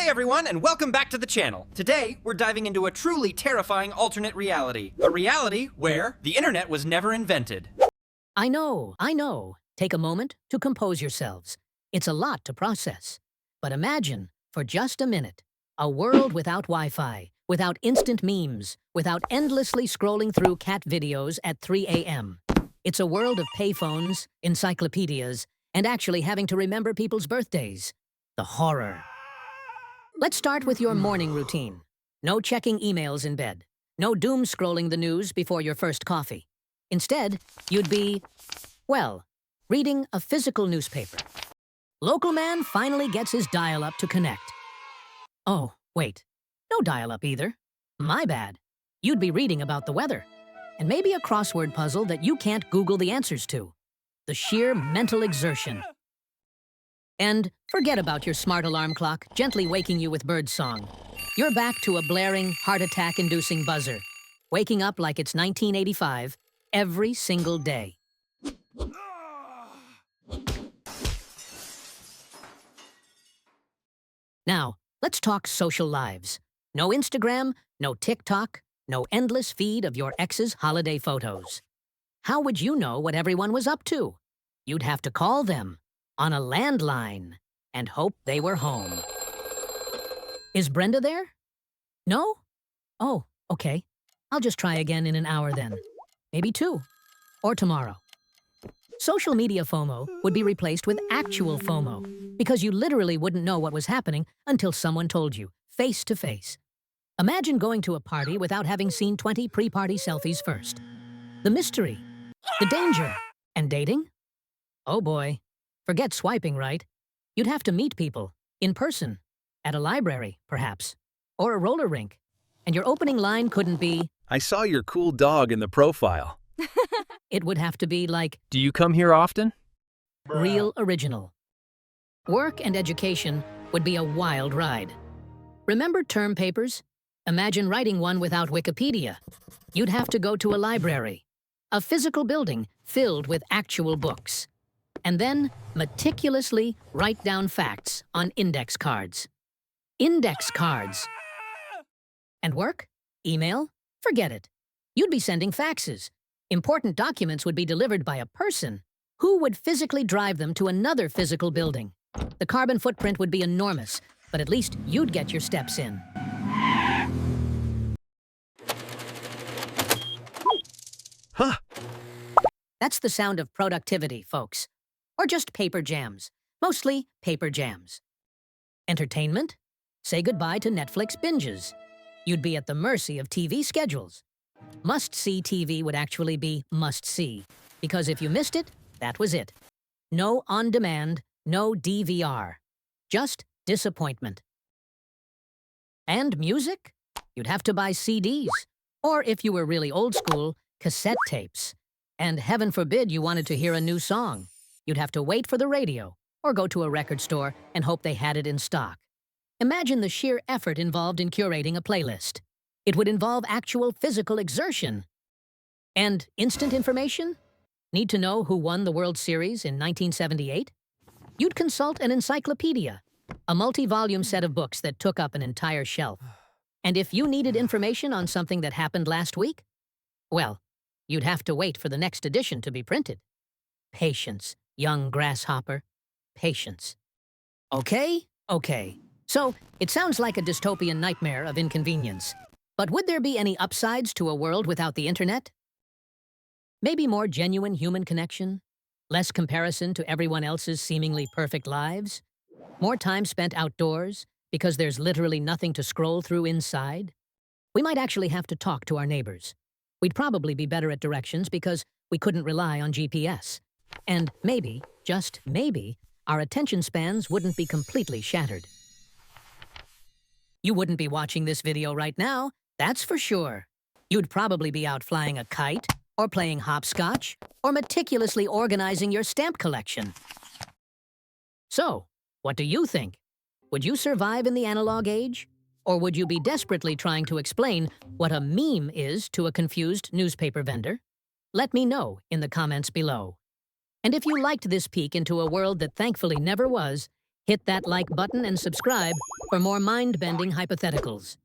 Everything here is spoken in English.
Hey everyone, and welcome back to the channel. Today, we're diving into a truly terrifying alternate reality. A reality where the internet was never invented. I know. Take a moment to compose yourselves. It's a lot to process. But imagine, for just a minute, a world without Wi-Fi, without instant memes, without endlessly scrolling through cat videos at 3 a.m. It's a world of payphones, encyclopedias, and actually having to remember people's birthdays. The horror. Let's start with your morning routine. No checking emails in bed. No doom scrolling the news before your first coffee. Instead, you'd be, well, reading a physical newspaper. Local man finally gets his dial-up to connect. Oh, wait. No dial-up either. My bad. You'd be reading about the weather. And maybe a crossword puzzle that you can't Google the answers to. The sheer mental exertion. And forget about your smart alarm clock gently waking you with birdsong. You're back to a blaring, heart attack-inducing buzzer, waking up like it's 1985 every single day. Now, let's talk social lives. No Instagram, no TikTok, no endless feed of your ex's holiday photos. How would you know what everyone was up to? You'd have to call them on a landline and hope they were home. Is Brenda there? No? Oh, okay. I'll just try again in an hour then. Maybe 2. Or tomorrow. Social media FOMO would be replaced with actual FOMO because you literally wouldn't know what was happening until someone told you, face to face. Imagine going to a party without having seen 20 pre-party selfies first. The mystery, the danger, and dating? Oh boy. Forget swiping, right? You'd have to meet people, in person, at a library, perhaps, or a roller rink. And your opening line couldn't be, I saw your cool dog in the profile. It would have to be like, Do you come here often? real original. Work and education would be a wild ride. Remember term papers? Imagine writing one without Wikipedia. You'd have to go to a library, a physical building filled with actual books, and then meticulously write down facts on index cards. Index cards. And work? Email? Forget it. You'd be sending faxes. Important documents would be delivered by a person. Who would physically drive them to another physical building? The carbon footprint would be enormous, but at least you'd get your steps in. Huh. That's the sound of productivity, folks. Or just paper jams. Mostly paper jams. Entertainment? Say goodbye to Netflix binges. You'd be at the mercy of TV schedules. Must-see TV would actually be must-see, because if you missed it, that was it. No on-demand, no DVR. Just disappointment. And music? You'd have to buy CDs. Or if you were really old school, cassette tapes. And heaven forbid you wanted to hear a new song. You'd have to wait for the radio, or go to a record store and hope they had it in stock. Imagine the sheer effort involved in curating a playlist. It would involve actual physical exertion. And instant information? Need to know who won the World Series in 1978? You'd consult an encyclopedia, a multi-volume set of books that took up an entire shelf. And if you needed information on something that happened last week, well, you'd have to wait for the next edition to be printed. Patience, young grasshopper. Patience. Okay. So, it sounds like a dystopian nightmare of inconvenience. But would there be any upsides to a world without the internet? Maybe more genuine human connection? Less comparison to everyone else's seemingly perfect lives? More time spent outdoors because there's literally nothing to scroll through inside? We might actually have to talk to our neighbors. We'd probably be better at directions because we couldn't rely on GPS. And maybe, just maybe, our attention spans wouldn't be completely shattered. You wouldn't be watching this video right now, that's for sure. You'd probably be out flying a kite, or playing hopscotch, or meticulously organizing your stamp collection. So, what do you think? Would you survive in the analog age? Or would you be desperately trying to explain what a meme is to a confused newspaper vendor? Let me know in the comments below. And if you liked this peek into a world that thankfully never was, hit that like button and subscribe for more mind-bending hypotheticals.